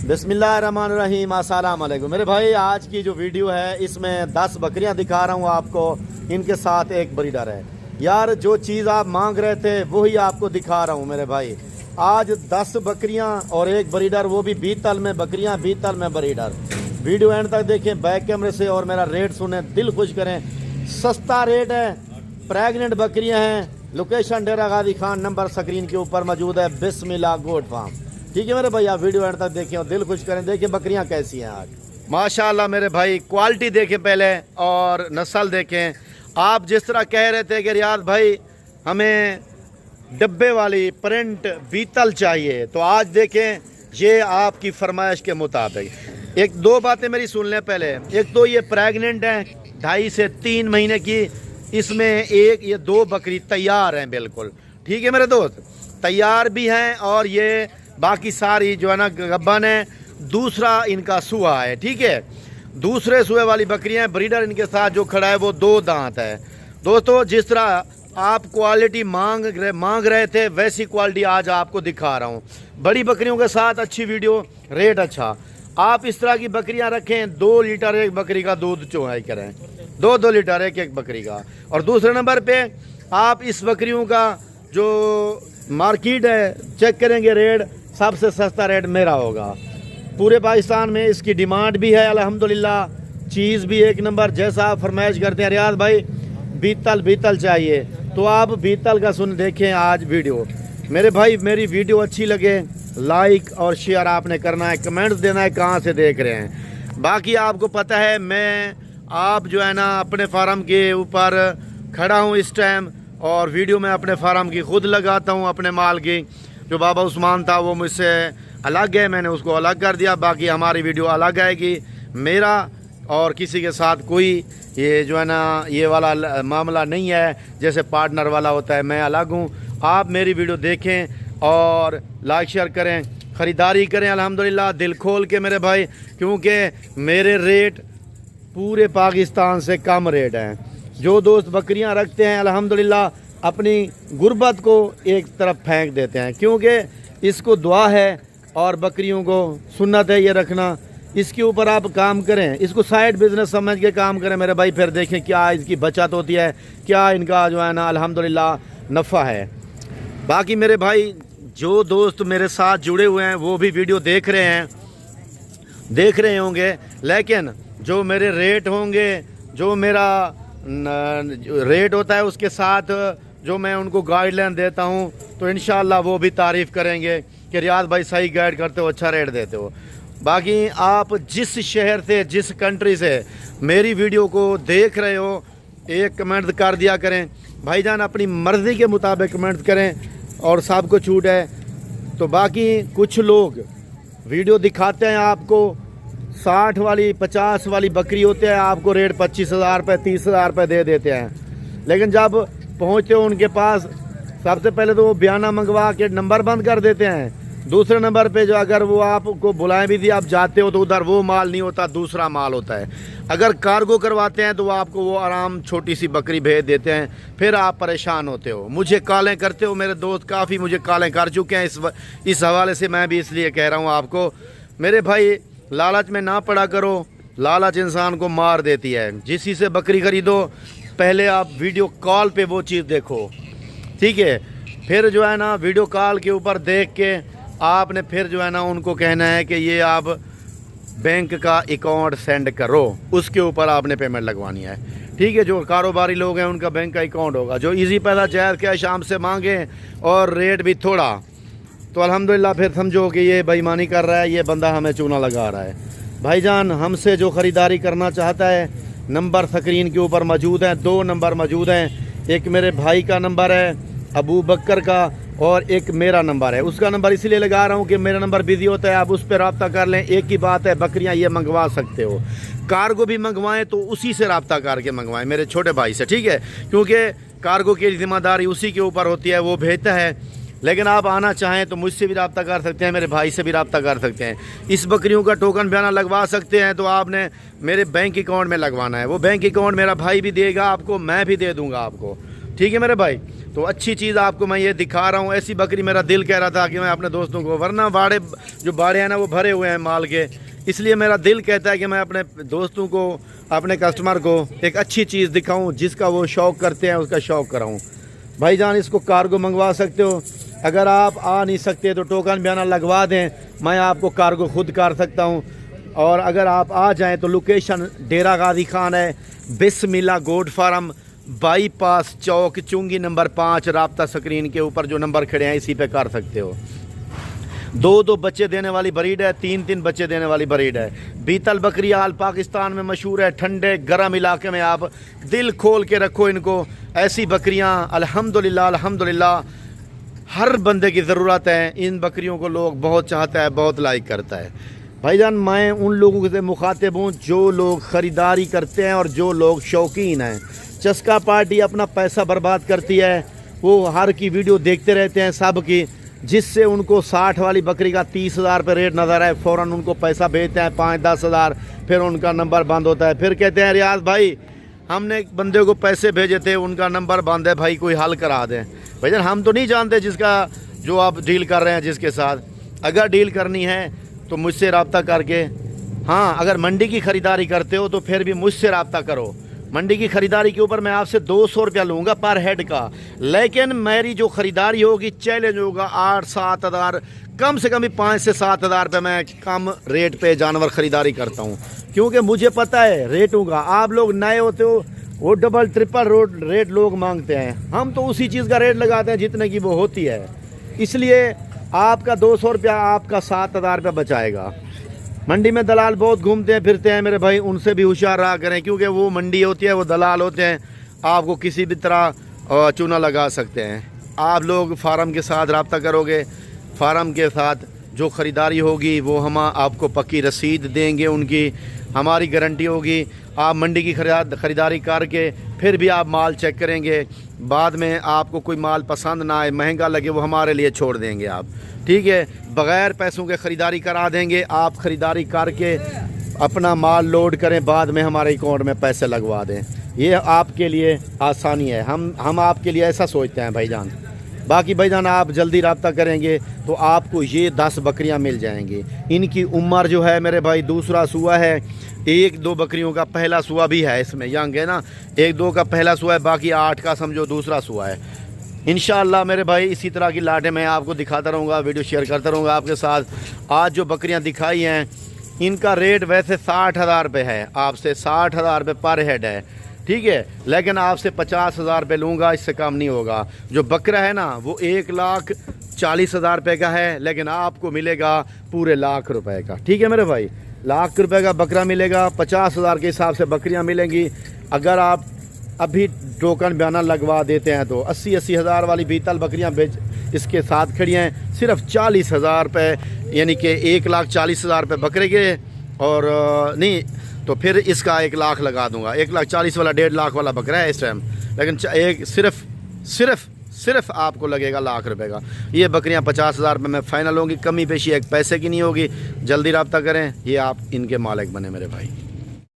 बिस्मिल्लाहिर्रहमानिर्रहीम, अस्सलाम वालेकुम। मेरे भाई आज की जो वीडियो है इसमें 10 बकरियां दिखा रहा हूं आपको, इनके साथ एक ब्रीडर है। यार जो चीज़ आप मांग रहे थे वही आपको दिखा रहा हूं मेरे भाई। आज 10 बकरियां और एक ब्रीडर, वो भी बीतल में बकरियां, बीतल में ब्रीडर। वीडियो एंड तक देखें बैक कैमरे से और मेरा रेट सुने, दिल खुश करें। सस्ता रेट है, प्रेग्नेंट बकरियां हैं। लोकेशन डेरा गाजी खान, नंबर स्क्रीन के ऊपर मौजूद है। बिस्मिल्लाह गोट फार्म। ठीक है मेरे भाई, आप वीडियो एंड तक देखें और दिल खुश करें। देखिए बकरियां कैसी हैं आज, माशाल्लाह मेरे भाई। क्वालिटी देखें पहले और नस्ल देखें। आप जिस तरह कह रहे थे कि रियाज भाई हमें डब्बे वाली प्रिंट बीतल चाहिए, तो आज देखें ये आपकी फरमाइश के मुताबिक। एक दो बातें मेरी सुन लें पहले। एक तो ये प्रेग्नेंट है 2.5 से 3 महीने की। इसमें एक ये 2 बकरी तैयार हैं बिल्कुल। ठीक है मेरे दोस्त, तैयार भी हैं और ये बाकी सारी जो है ना गब्बन है। दूसरा इनका सुआ है। ठीक है, दूसरे सुए वाली बकरियां हैं। ब्रीडर इनके साथ जो खड़ा है वो 2 दांत है। दोस्तों जिस तरह आप क्वालिटी मांग रहे थे वैसी क्वालिटी आज आपको दिखा रहा हूँ। बड़ी बकरियों के साथ अच्छी वीडियो, रेट अच्छा। आप इस तरह की बकरियां रखें, 2 लीटर एक बकरी का दूध चुवाई करें, 2 लीटर एक बकरी का। और दूसरे नंबर पे आप इस बकरियों का जो मार्केट है चेक करेंगे, रेट सबसे सस्ता रेट मेरा होगा। पूरे पाकिस्तान में इसकी डिमांड भी है अल्हम्दुलिल्लाह, चीज़ भी एक नंबर। जैसा आप फरमाइश करते हैं रियाज भाई बीतल चाहिए, तो आप बीतल का सुन देखें आज वीडियो। मेरे भाई मेरी वीडियो अच्छी लगे लाइक और शेयर आपने करना है, कमेंट्स देना है कहाँ से देख रहे हैं। बाकी आपको पता है मैं आप जो है ना अपने फार्म के ऊपर खड़ा हूँ इस टाइम, और वीडियो में अपने फार्म की खुद लगाता हूँ अपने माल की। जो बाबा उस्मान था वो मुझसे अलग है, मैंने उसको अलग कर दिया। बाकी हमारी वीडियो अलग आएगी। मेरा और किसी के साथ कोई ये जो है ना ये वाला मामला नहीं है जैसे पार्टनर वाला होता है, मैं अलग हूँ। आप मेरी वीडियो देखें और लाइक शेयर करें, ख़रीदारी करें अल्हम्दुलिल्लाह दिल खोल के मेरे भाई, क्योंकि मेरे रेट पूरे पाकिस्तान से कम रेट हैं। जो दोस्त बकरियां रखते हैं अल्हम्दुलिल्लाह अपनी गुर्बत को एक तरफ फेंक देते हैं, क्योंकि इसको दुआ है और बकरियों को सुन्नत है ये रखना। इसके ऊपर आप काम करें, इसको साइड बिजनेस समझ के काम करें मेरे भाई। फिर देखें क्या इसकी बचत होती है, क्या इनका जो है ना अल्हम्दुलिल्लाह नफ़ा है। बाकी मेरे भाई जो दोस्त मेरे साथ जुड़े हुए हैं वो भी वीडियो देख रहे होंगे, लेकिन जो मेरे रेट होंगे, जो मेरा रेट होता है उसके साथ जो मैं उनको गाइडलाइन देता हूँ, तो इंशाल्लाह वो भी तारीफ़ करेंगे कि रियाज भाई सही गाइड करते हो, अच्छा रेट देते हो। बाकी आप जिस शहर से, जिस कंट्री से मेरी वीडियो को देख रहे हो, एक कमेंट कर दिया करें भाईजान, अपनी मर्ज़ी के मुताबिक कमेंट करें और सबको छूट है। तो बाकी कुछ लोग वीडियो दिखाते हैं आपको 60 वाली 50 वाली बकरी होते हैं, आपको रेट 25,000 रुपये 30,000 रुपये दे देते हैं। लेकिन जब पहुंचते हो उनके पास, सबसे पहले तो वो बयाना मंगवा के नंबर बंद कर देते हैं। दूसरे नंबर पे जो अगर वो आपको बुलाएं भी दिए, आप जाते हो तो उधर वो माल नहीं होता, दूसरा माल होता है। अगर कार्गो करवाते हैं तो वो आपको वो आराम छोटी सी बकरी भेज देते हैं, फिर आप परेशान होते हो, मुझे कॉलें करते हो। मेरे दोस्त काफ़ी मुझे कॉलें कर चुके हैं। इस हवाले से मैं भी इसलिए कह रहा हूँ आपको मेरे भाई, लालच में ना पड़ा करो, लालच इंसान को मार देती है। जिसी से बकरी खरीदो पहले आप वीडियो कॉल पे वो चीज़ देखो, ठीक है। फिर जो है ना वीडियो कॉल के ऊपर देख के आपने फिर जो है ना उनको कहना है कि ये आप बैंक का अकाउंट सेंड करो, उसके ऊपर आपने पेमेंट लगवानी है। ठीक है, जो कारोबारी लोग हैं उनका बैंक का अकाउंट होगा। जो इजी पैसा जायज़ क्या शाम से मांगे और रेट भी थोड़ा, तो अल्हम्दुलिल्लाह फिर समझो कि ये बेईमानी कर रहा है, ये बंदा हमें चूना लगा रहा है। भाईजान हमसे जो ख़रीदारी करना चाहता है, नंबर स्क्रीन के ऊपर मौजूद हैं, 2 नंबर मौजूद हैं। एक मेरे भाई का नंबर है अबू बकर का, और एक मेरा नंबर है। उसका नंबर इसलिए लगा रहा हूँ कि मेरा नंबर बिजी होता है, आप उस पर रब्ता कर लें। एक ही बात है, बकरियाँ ये मंगवा सकते हो। कार्गो भी मंगवाएं तो उसी से रब्ता करके मंगवाएं, मेरे छोटे भाई से, ठीक है, क्योंकि कार्गो की जिम्मेदारी उसी के ऊपर होती है, वो भेजता है। लेकिन आप आना चाहें तो मुझसे भी रब्ता कर सकते हैं, मेरे भाई से भी रब्ता कर सकते हैं। इस बकरियों का टोकन बयाना लगवा सकते हैं, तो आपने मेरे बैंक अकाउंट में लगवाना है। वो बैंक अकाउंट मेरा भाई भी देगा आपको, मैं भी दे दूँगा आपको, ठीक है मेरे भाई। तो अच्छी चीज़ आपको मैं ये दिखा रहा हूँ। ऐसी बकरी मेरा दिल कह रहा था कि मैं अपने दोस्तों को, वरना बाड़े जो बाड़े हैं ना वो भरे हुए हैं माल के, इसलिए मेरा दिल कहता है कि मैं अपने दोस्तों को, अपने कस्टमर को एक अच्छी चीज़ दिखाऊं, जिसका वो शौक़ करते हैं उसका शौक़ कराऊं। भाईजान इसको कार्गो मंगवा सकते हो। अगर आप आ नहीं सकते तो टोकन बयाना लगवा दें, मैं आपको कार्गो खुद कर सकता हूं। और अगर आप आ जाएं तो लोकेशन डेरा गाजी खान है, बिस्मिल्लाह गोड फार्म, बाईपास चौक, चुंगी नंबर 5। राब्ता स्क्रीन के ऊपर जो नंबर खड़े हैं इसी पे कर सकते हो। 2 बच्चे देने वाली ब्रीड है, 3 बच्चे देने वाली ब्रीड है। बीतल बकरी आल पाकिस्तान में मशहूर है। ठंडे गर्म इलाके में आप दिल खोल के रखो इनको। ऐसी बकरियां अल्हम्दुलिल्लाह अल्हम्दुलिल्लाह हर बंदे की ज़रूरत है। इन बकरियों को लोग बहुत चाहता है, बहुत लाइक करता है। भाईजान मैं उन लोगों से मुखातिब हूँ जो लोग ख़रीदारी करते हैं और जो लोग शौकीन हैं। चस्का पार्टी अपना पैसा बर्बाद करती है, वो हर की वीडियो देखते रहते हैं सब की, जिससे उनको 60 वाली बकरी का 30,000 पे रेट नज़र आए, फ़ौरन उनको पैसा भेजते हैं 5-10 हज़ार, फिर उनका नंबर बंद होता है। फिर कहते हैं रियाज भाई हमने एक बंदे को पैसे भेजे थे, उनका नंबर बंद है, भाई कोई हल करा दें। भाईजान हम तो नहीं जानते जिसका जो आप डील कर रहे हैं जिसके साथ। अगर डील करनी है तो मुझसे रब्ता करके, हाँ अगर मंडी की ख़रीदारी करते हो तो फिर भी मुझसे रब्ता करो। मंडी की ख़रीदारी के ऊपर मैं आपसे 200 रुपया लूँगा पर हेड का, लेकिन मेरी जो ख़रीदारी होगी चैलेंज होगा 8-7 हज़ार, कम से कम भी 5 से 7 हज़ार रुपये मैं कम रेट पे जानवर ख़रीदारी करता हूँ, क्योंकि मुझे पता है रेटों का। आप लोग नए होते हो, वो डबल ट्रिपल रेट लोग मांगते हैं, हम तो उसी चीज़ का रेट लगाते हैं जितने की वो होती है। इसलिए आपका 200 रुपया आपका 7 हज़ार रुपया बचाएगा। मंडी में दलाल बहुत घूमते हैं फिरते हैं मेरे भाई, उनसे भी होशियार रहा करें, क्योंकि वो मंडी होती है, वो दलाल होते हैं, आपको किसी भी तरह चूना लगा सकते हैं। आप लोग फार्म के साथ रब्ता करोगे, फार्म के साथ जो ख़रीदारी होगी वो हम आपको पक्की रसीद देंगे, उनकी हमारी गारंटी होगी। आप मंडी की ख़रीदारी करके फिर भी आप माल चेक करेंगे, बाद में आपको कोई माल पसंद ना आए, महंगा लगे, वो हमारे लिए छोड़ देंगे आप, ठीक है। बग़ैर पैसों के ख़रीदारी करा देंगे, आप ख़रीदारी करके अपना माल लोड करें, बाद में हमारे अकाउंट में पैसे लगवा दें। ये आपके लिए आसानी है, हम आपके लिए ऐसा सोचते हैं भाईजान। बाकी भाईजान आप जल्दी रब्ता करेंगे तो आपको ये 10 बकरियां मिल जाएंगी। इनकी उम्र जो है मेरे भाई, दूसरा सुआ है, 1-2 बकरियों का पहला सुआ भी है, इसमें यंग है ना, 1-2 का पहला सुआ है, बाकी 8 का समझो दूसरा सुआ है। इंशाअल्लाह मेरे भाई इसी तरह की लाटें मैं आपको दिखाता रहूँगा, वीडियो शेयर करता रहूँगा आपके साथ। आज जो बकरियाँ दिखाई हैं इनका रेट वैसे 60 हज़ार रुपये है, आपसे 60 हज़ार रुपये पर हेड है, ठीक है, लेकिन आपसे 50 हज़ार रुपये लूँगा, इससे कम नहीं होगा। जो बकरा है ना वो 1,40,000 रुपये का है, लेकिन आपको मिलेगा पूरे लाख रुपए का, ठीक है मेरे भाई। लाख रुपए का बकरा मिलेगा, 50 हज़ार के हिसाब से बकरियां मिलेंगी। अगर आप अभी टोकन बयाना लगवा देते हैं तो 80-80 हज़ार वाली बीतल बकरियां इसके साथ खड़ी हैं, सिर्फ 40 हज़ार रुपये, यानी कि 1,40,000 रुपये बकरे के, और नहीं तो फिर इसका 1 लाख लगा दूंगा। 1,40,000 वाला 1.5 लाख वाला बकरा है इस टाइम, लेकिन एक सिर्फ आपको लगेगा लाख रुपए का। ये बकरियां 50 हज़ार रुपये में फ़ाइनल होंगी, कमी पेशी एक पैसे की नहीं होगी। जल्दी रब्ता करें, ये आप इनके मालिक बने मेरे भाई।